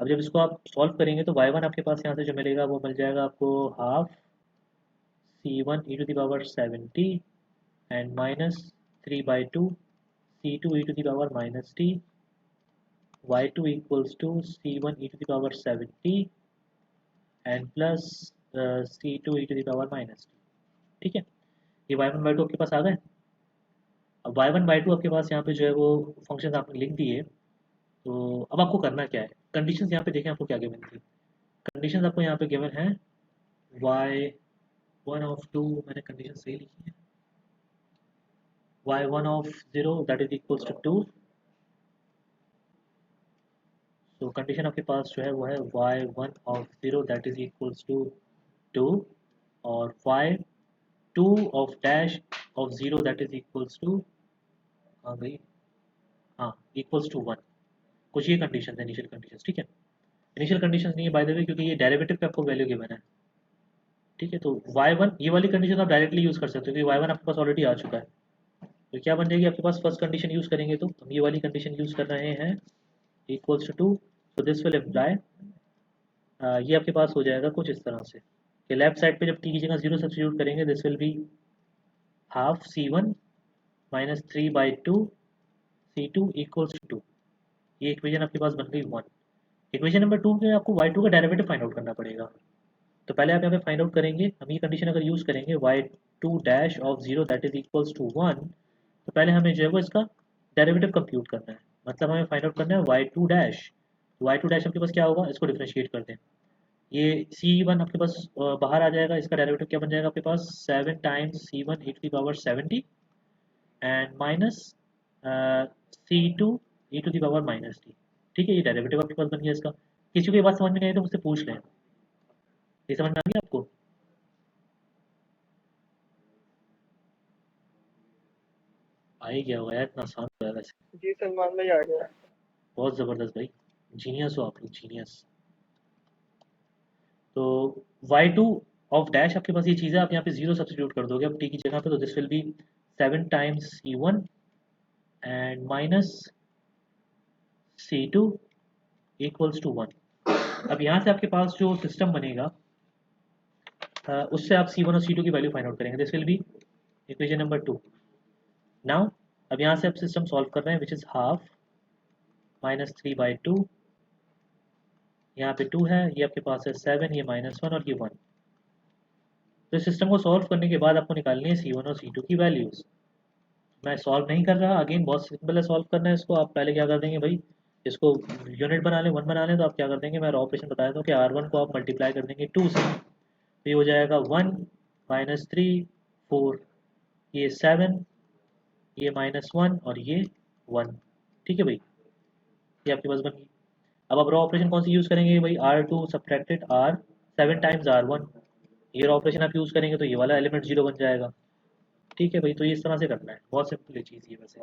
A: अब जब इसको आप सॉल्व करेंगे तो y1 आपके पास यहाँ से जो मिलेगा वो मिल जाएगा आपको ½ c1 e to the power 70 and -3/2 c2 e to the power -t, y2 equals to c1 e to the power 70 and plus c2 e to the power -t, ठीक है। ये y1 y2 आपके पास आ गए। अब y1 y2 आपके पास यहाँ पे जो है वो फंक्शन आपने लिख दिए। तो अब आपको करना क्या है, कंडीशंस यहाँ पे देखें आपको क्या गिवन थी। कंडीशंस आपको यहाँ पे गिवन है y1 of 2, मैंने कंडीशन सही लिखी है, y1 of 0 that is equals to 2। तो कंडीशन आपके पास जो है वो है y1 of 0 that is equals to 2 और y2 of dash of 0 that is equals to, हाँ भाई, हाँ इक्वल्स टू 1। कुछ ये कंडीशन है इनिशियल कंडीशन, ठीक है। इनिशियल कंडीशन नहीं है बाय द वे, क्योंकि ये डेरिवेटिव पे आपको वैल्यू गिवन है, ठीक है। तो y1 ये वाली कंडीशन आप डायरेक्टली यूज कर सकते हो, क्योंकि y1 आपके पास ऑलरेडी आ चुका है। तो क्या बन जाएगी आपके पास, फर्स्ट कंडीशन यूज करेंगे तो हम ये वाली कंडीशन यूज कर रहे हैं equals to 2, so this will imply, ये आपके पास हो जाएगा कुछ इस तरह से कि लेफ्ट साइड पे जब t की जगह 0 सब्स्टिट्यूट करेंगे this will be ½ c1 -3/2 C2 equals to 2। ये इक्वेशन आपके पास बन गई 1। इक्वेशन नंबर 2 में आपको y2 का डेरिवेटिव फाइंड आउट करना पड़ेगा। तो पहले आप यहाँ पे फाइंड आउट करेंगे, हम ये कंडीशन अगर यूज़ करेंगे y2 dash of 0 that is equals to 1, तो पहले हमें जो है वो इसका डेरिवेटिव कंप्यूट करना है। मतलब हमें फाइंड आउट करना है y2 डैश। y2 डैश आपके पास क्या होगा, इसको डिफरेंशिएट कर दें। ये C1 आपके पास बाहर आ जाएगा, इसका डेरिवेटिव क्या बन जाएगा आपके पास 7 times C1 e to the power 70 and minus C2 e to the power minus t. ठीक है, ये डेरिवेटिव आपके पास बन गया इसका। किसी को ये बात समझ में नहीं आई तो मुझसे पूछ लें। ये समझ में आ गया आपको? आ ही गया होगा यार, इतना आसान तो है वैसे।
B: जी सलमान भाई आ गया।
A: बहुत ज़बरदस्त भाई, जीनियस हो आप लोग, जीनियस। तो y2 ऑफ डैश आपके पास ये चीज़ है, आप यहाँ पे जीरो सब्स्टिट्यूट कर दोगे अब t की जगह पे, तो this will be 7 times C1 and minus C2 equals to 1। अब यहाँ से आपके पास जो सिस्टम बनेगा उससे आप C1 और C2 की वैल्यू फाइंड आउट करेंगे। This will B equation number 2। Now अब यहाँ से आप सिस्टम सॉल्व कर रहे हैं, विच इज़ हाफ माइनस 3/2। यहाँ पे 2 है, ये आपके पास है 7, ये -1 और ये 1। तो इस सिस्टम को सॉल्व करने के बाद आपको निकालनी है C1 और C2 की वैल्यूज़। मैं सॉल्व नहीं कर रहा, अगेन बहुत सिंपल है सॉल्व करना है इसको। आप पहले क्या कर देंगे भाई, इसको यूनिट बना लें, 1 बना लें, तो आप क्या कर देंगे, मैं रॉ ऑपरेशन बताया था कि R1 को आप मल्टीप्लाई कर देंगे 2 से, तो ये हो जाएगा 1 -3 4, ये 7, ये -1 और ये 1। ठीक है भाई, ये आपके पास बन गई। अब आप रॉ ऑपरेशन कौन सी यूज़ करेंगे भाई, R2 subtracted R 7 times R1। ये रॉ ऑपरेशन आप यूज़ करेंगे तो ये वाला एलिमेंट 0 बन जाएगा। ठीक है भाई, तो ये इस तरह से करना है, बहुत सिंपल ये चीज़ ये वैसे।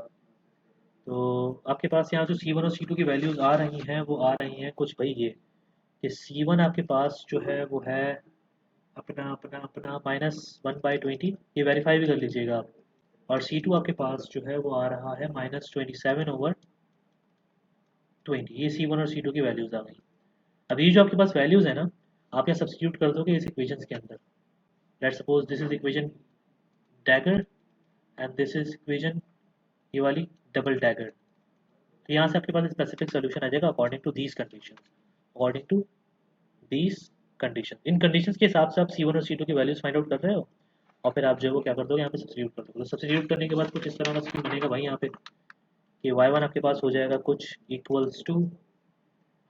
A: तो आपके पास यहाँ जो C1 और C2 की वैल्यूज़ आ रही हैं वो आ रही हैं कुछ भाई ये, कि C1 आपके पास जो है वो है अपना अपना अपना -1/20, ये वेरीफाई भी कर लीजिएगा आप। और C2 आपके पास जो है वो आ रहा है -27/20। ये C1 और C2 की वैल्यूज़ आ गई। अब ये जो आपके पास वैल्यूज़ है ना, आप यहाँ सब्स्टिट्यूट कर दोगे इस इक्वेशंस के अंदर। Let's suppose this is equation dagger and this is equation ये वाली डबल डैगर। तो यहाँ से आपके पास स्पेसिफिक सोल्यूशन आ जाएगा according to these condition, according to these condition. इन कंडीशंस के हिसाब से आप C1 और C2 की वैल्यूज फाइंड आउट कर रहे हो, और फिर आप जो है वो क्या कर दोगे, यहाँ पे सब्स्टिट्यूट कर दोगे। तो सब्स्टिट्यूट करने के बाद कुछ इस तरह का स्कीम बनेगा भाई यहाँ पे, कि y1 आपके पास हो जाएगा कुछ equals to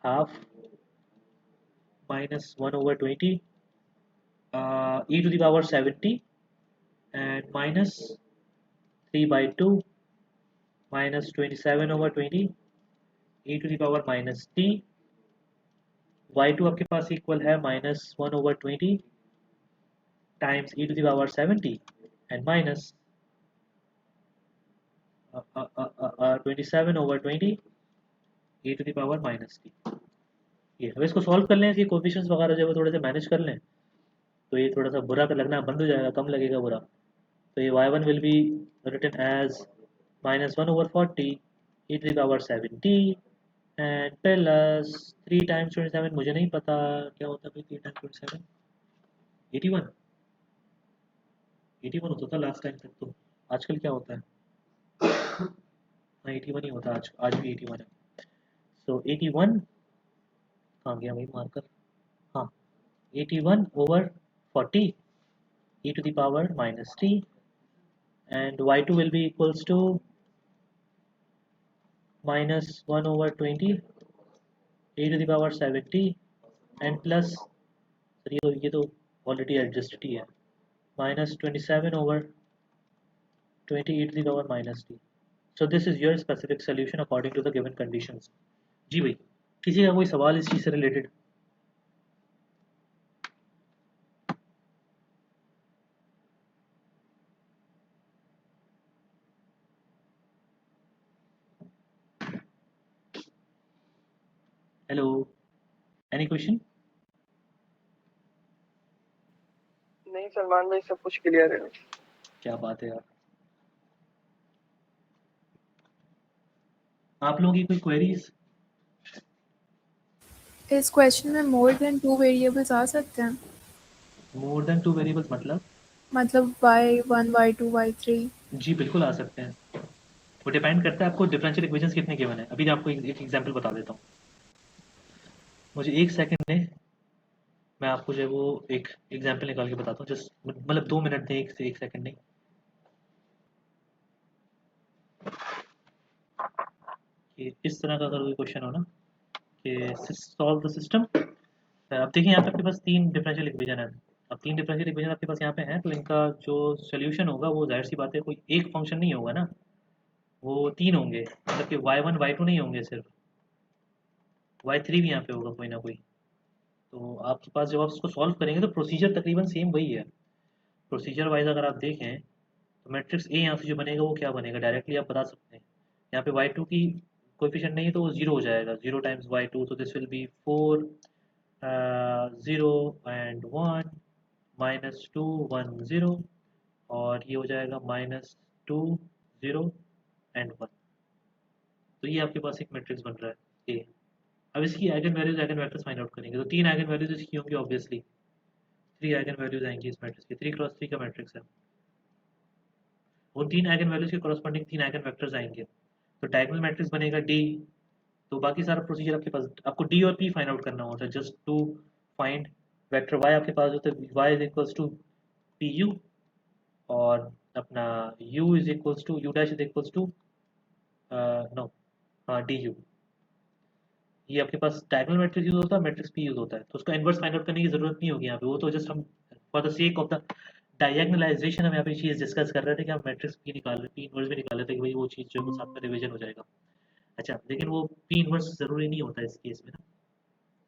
A: half -1/20 e to the power 70 and -3/2 -27/20 e to the power -t। y2 आपके पास इक्वल है -1/20 times e to the power 70 and minus 27/20 e to the power -t। ये अब इसको सॉल्व कर लें, इसके कोफिशिएंट्स वगैरह जो है वो थोड़े से मैनेज कर लें, तो ये थोड़ा सा बुरा लगना बंद हो जाएगा, कम लगेगा बुरा। तो ये y1 will be written as -1/40 e to the power 70 and plus 3 times 27, मुझे नहीं पता क्या होता है भाई 3 टाइम्स 27, 81। 81 होता था लास्ट टाइम तक, तो आजकल क्या होता है? हाँ 81 ही होता है आज भी 81 है। सो 81 कहाँ गया भाई मार्कर, हाँ 81/40 e to the power -t and y2 will be equals to -1/20 e to the power 70 and plus, sir ये तो ऑलरेडी एडजस्टेड ही है, -27/20 e to the power -t। So this is your specific solution according to the given conditions। जी भाई, किसी का कोई सवाल इस चीज़ से रिलेटेड? Hello, any question?
B: नहीं सलमान भाई सब कुछ क्लियर है।
A: क्या बात है यार। आप लोगों की कोई क्वेरीज?
C: इस क्वेश्चन में मोर देन 2 वेरिएबल्स आ सकते हैं?
A: मोर देन 2 वेरिएबल्स मतलब?
C: मतलब y1 y2 y3।
A: जी बिल्कुल आ सकते हैं, वो डिपेंड करता है आपको डिफरेंशियल इक्वेशंस कितने गिवन है। अभी मैं आपको एक एग्जांपल बता देता हूँ। मुझे एक सेकंड दें, मैं आपको जो है वो एक एग्जांपल निकाल के बताता हूँ। जस्ट मतलब 2 मिनट दें, एक सेकंड नहीं। कि इस तरह का अगर कोई क्वेश्चन हो ना कि सॉल्व द सिस्टम। अब देखिए यहाँ पे आपके पास 3 डिफरेंशियल इक्वेशन है। अब 3 डिफरेंशियल इक्वेशन आपके पास यहाँ पे हैं, तो इनका जो सॉल्यूशन होगा वो जाहिर सी बात है कोई एक फंक्शन नहीं होगा ना, वो 3 होंगे। मतलब कि y1 y2 नहीं होंगे सिर्फ, y3 भी यहाँ पे होगा कोई ना कोई। तो आपके पास जब आप उसको सॉल्व करेंगे तो प्रोसीजर तकरीबन सेम वही है। प्रोसीजर वाइज अगर आप देखें तो मैट्रिक्स ए यहाँ से जो बनेगा वो क्या बनेगा डायरेक्टली आप बता सकते हैं। यहाँ पे y2 की कोएफिशिएंट नहीं है तो वो 0 हो जाएगा, 0 टाइम्स y2, तो दिस विल बी 4 0 एंड 1 -2 1 0, और ये हो जाएगा -2 0 एंड 1। तो ये आपके पास एक मैट्रिक्स बन रहा है ए। अब इसकी eigen values eigen vectors find out करेंगे, तो 3 आइगन वैल्यूज इसकी होंगी ऑब्वियसली। 3 आइगन वैल्यूज आएंगी इस मैट्रिक्स की, 3 क्रॉस 3 का मैट्रिक्स है। उन 3 आइगन वैल्यूज के कॉरस्पॉन्डिंग 3 आइगन वेक्टर्स आएंगे, तो डायगोनल मैट्रिक्स बनेगा डी। तो बाकी सारा प्रोसीजर आपके पास, आपको डी और पी फाइंड आउट करना होता है just to find vector Y. आपके पास होता है Y is equals to P u, और अपना u is equals to u dash is equals to no हाँ डी यू। ये आपके पास डायगोनल मैट्रिक्स यूज होता है, मैट्रिक्स पी यूज होता है, तो उसका इन्वर्स फाइंड आउट करने की जरूरत नहीं होगी यहाँ पे। वो तो जस्ट हम for the sake of the diagonalization हम यहाँ पे चीज़ डिस्कस कर रहे थे कि हम मैट्रिक्स पी निकाल रहे, पी इन्वर्स भी निकाल रहे थे कि भाई वो चीज़ जो है वो साथ में रिवीजन हो जाएगा। अच्छा, लेकिन वो पी इन्वर्स जरूरी नहीं होता इस केस में ना।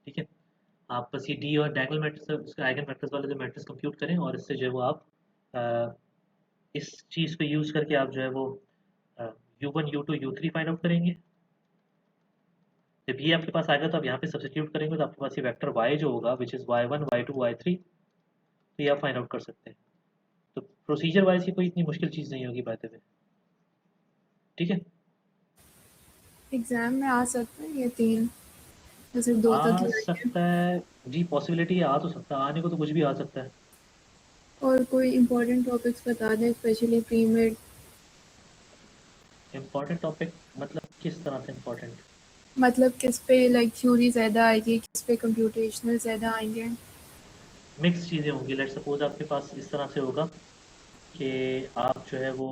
A: ठीक है, आप बस ये डी और डायगोनल मैट्रिक्स उसका आइगन मैट्रिक्स वाला जो मैट्रिक्स कंप्यूट करें, और इससे जो है वो आप अ, इस चीज़ को यूज़ करके आप जो है वो u1 u2 u3 find out करेंगे। जब ये आपके पास आएगा तो आप यहाँ पे सब्स्टिट्यूट करेंगे, तो आपके पास ये वेक्टर y जो होगा which is y1 y2 y3, तो ये आप फाइंड आउट कर सकते हैं। तो प्रोसीजर वाइज ये कोई इतनी मुश्किल चीज़ नहीं होगी बाय द वे। ठीक है,
C: एग्जाम में आ सकते हैं ये 3, या सिर्फ 2 तक
A: आ
C: ही आएंगे?
A: सकता है जी, पॉसिबिलिटी है, आ तो सकता है, आने को तो कुछ भी आ सकता है।
C: और कोई इम्पोर्टेंट टॉपिक्स बता दें, स्पेशली प्री में।
A: इम्पॉर्टेंट टॉपिक मतलब किस तरह से इम्पॉर्टेंट?
C: मतलब किस पे लाइक थ्योरी ज़्यादा आएगी, किस पे कंप्यूटेशनल ज़्यादा आएंगे?
A: मिक्स चीज़ें होंगी। लेट सपोज आपके पास इस तरह से होगा कि आप जो है वो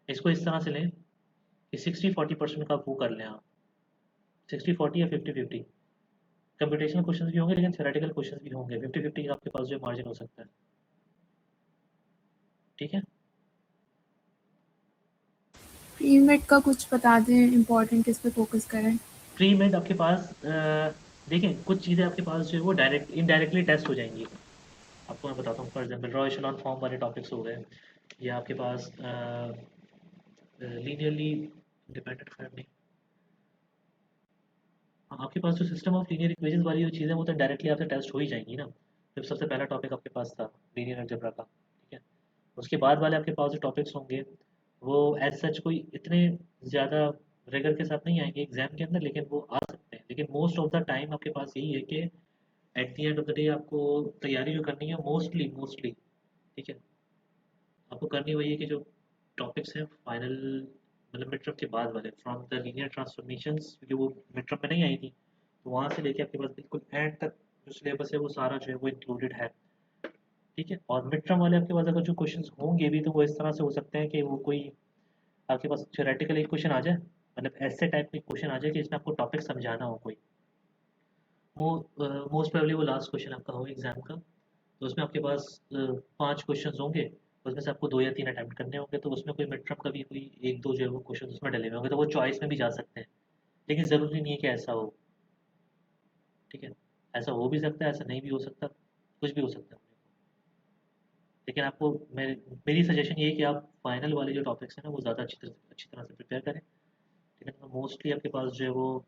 A: इसको इस तरह से लें कि 60-40% का वो कर लें आप, 60-40 या 50-50। कंप्यूटेशनल क्वेश्चन भी होंगे लेकिन थ्योरेटिकल क्वेश्चन भी होंगे, 50-50 का आपके पास जो मार्जिन हो सकता है। ठीक है,
C: प्री में का कुछ बता दें, इम्पोर्टेंट किस पे फोकस करें?
A: प्री में आपके पास देखें कुछ चीज़ें आपके पास जो है वो डायरेक्ट इनडायरेक्टली टेस्ट हो जाएंगी। आपको मैं बताता हूँ, फॉर एग्जांपल रॉ एशेलॉन फॉर्म वाले टॉपिक्स हो गए, या आपके पास लीनियरली डिपेंडेंट फैमिली। आपके पास जो सिस्टम ऑफ लीनियर इक्वेशंस वाली जो चीज़ें वो तो डायरेक्टली आपसे टेस्ट हो ही जाएंगी ना। जब सबसे पहला टॉपिक आपके पास था लीनियर अलजेब्रा का, ठीक है, उसके बाद वाले आपके पास जो टॉपिक्स होंगे वो एज सच कोई इतने ज़्यादा रिगर के साथ नहीं आएंगे एग्जाम के अंदर, लेकिन वो आ सकते हैं। लेकिन मोस्ट ऑफ द टाइम आपके पास यही है कि at the end of the day आपको तैयारी जो करनी है मोस्टली मोस्टली, ठीक है, आपको करनी वही है कि जो टॉपिक्स हैं फाइनल मतलब मिड टर्म के बाद वाले, फ्रॉम द लीनियर ट्रांसफॉर्मेशंस, क्योंकि वो मिड टर्म में नहीं आई थी, तो वहाँ से लेके आपके पास बिल्कुल एंड तक जो सिलेबस है वो सारा जो है वो इंक्लूडेड है। ठीक है, और मिड टर्म वाले आपके पास अगर जो क्वेश्चंस होंगे भी तो वो इस तरह से हो सकते हैं कि वो कोई आपके पास थ्योरेटिकल एक क्वेश्चन आ जाए, मतलब ऐसे टाइप के क्वेश्चन आ जाए कि इसमें आपको टॉपिक समझाना हो कोई। मोस्ट प्रोबेबली वो लास्ट क्वेश्चन आपका हो एग्जाम का, तो उसमें आपके पास 5 क्वेश्चन होंगे, उसमें से आपको 2 या 3 अटैम्प्ट करने होंगे, तो उसमें कोई मिड टर्म का भी कोई 1-2 जो है वो क्वेश्चन उसमें डले हुए होंगे, तो वो चॉइस में भी जा सकते हैं। लेकिन ज़रूरी नहीं है कि ऐसा हो। ठीक है, ऐसा हो भी सकता है, ऐसा नहीं भी हो सकता, कुछ भी हो सकता है। लेकिन आपको मेरी सजेशन ये है कि आप फाइनल वाले जो टॉपिक्स हैं ना वो ज़्यादा अच्छी तरह से प्रिपेयर करें। ठीक है, तो मोस्टली आपके पास जो है वो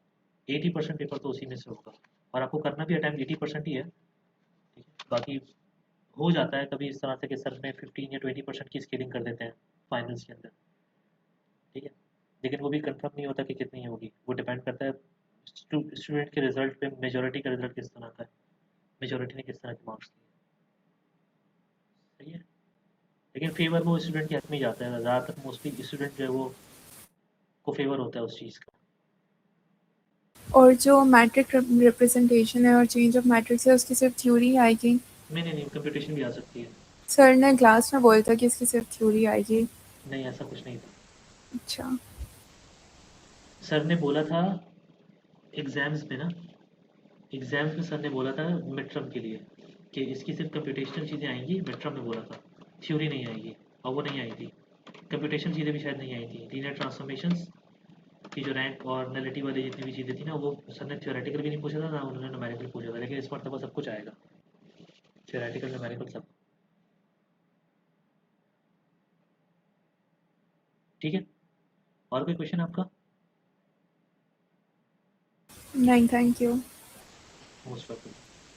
A: 80% पेपर तो उसी में से होगा, और आपको करना भी अटैम्प्ट 80% ही है। ठीक है, बाकी हो जाता है कभी इस तरह से कि सर में 15 या 20% की स्केलिंग कर देते हैं फाइनल्स के अंदर। ठीक है, लेकिन वो भी कंफर्म नहीं होता कि कितनी होगी, वो डिपेंड करता है स्टूडेंट के रिजल्ट पे, मेजोरिटी का रिजल्ट किस तरह का है, मेजोरिटी ने किस तरह के मार्क्स लिए। सही है। लेकिन फेवर वो स्टूडेंट के हक में ही जाता है, ज़्यादातर मोस्टली स्टूडेंट जो है वो को फेवर होता है उस चीज़ का।
C: और जो मैट्रिक रिप्रेजेंटेशन है और चेंज ऑफ मैट्रिक्स है उसकी सिर्फ थ्योरी आएगी?
A: नहीं, कंप्यूटेशन भी आ सकती है।
C: सर ने क्लास में बोला था कि इसकी सिर्फ थ्योरी आएगी।
A: नहीं, ऐसा कुछ नहीं था।
C: अच्छा।
A: सर ने बोला था एग्ज़ाम्स में ना, एग्ज़ाम्स में सर ने बोला था मिड टर्म के लिए कि इसकी सिर्फ कंप्यूटेशनल चीज़ें आएंगी, मिड टर्म में बोला था, थ्योरी नहीं आएगी, और वो नहीं आई थी। कंप्यूटेशनल चीज़ें भी शायद नहीं आई थी, लीनियर ट्रांसफॉर्मेशंस की जो रैंक और नलिटी वाली जितनी भी चीज़ें थी ना, वो सर ने थ्योरेटिकल भी नहीं पूछा था ना उन्होंने न्यूमेरिकल पूछा था, लेकिन इस मरतबा सब कुछ आएगा, थ्योरेटिकल न्यूमेरिकल सब। ठीक है, और कोई क्वेश्चन आपका?
C: नहीं, थैंक यू।
A: Most welcome.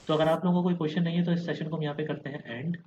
A: तो अगर आप लोगों को कोई क्वेश्चन नहीं है तो इस सेशन को हम यहाँ पे करते हैं एंड।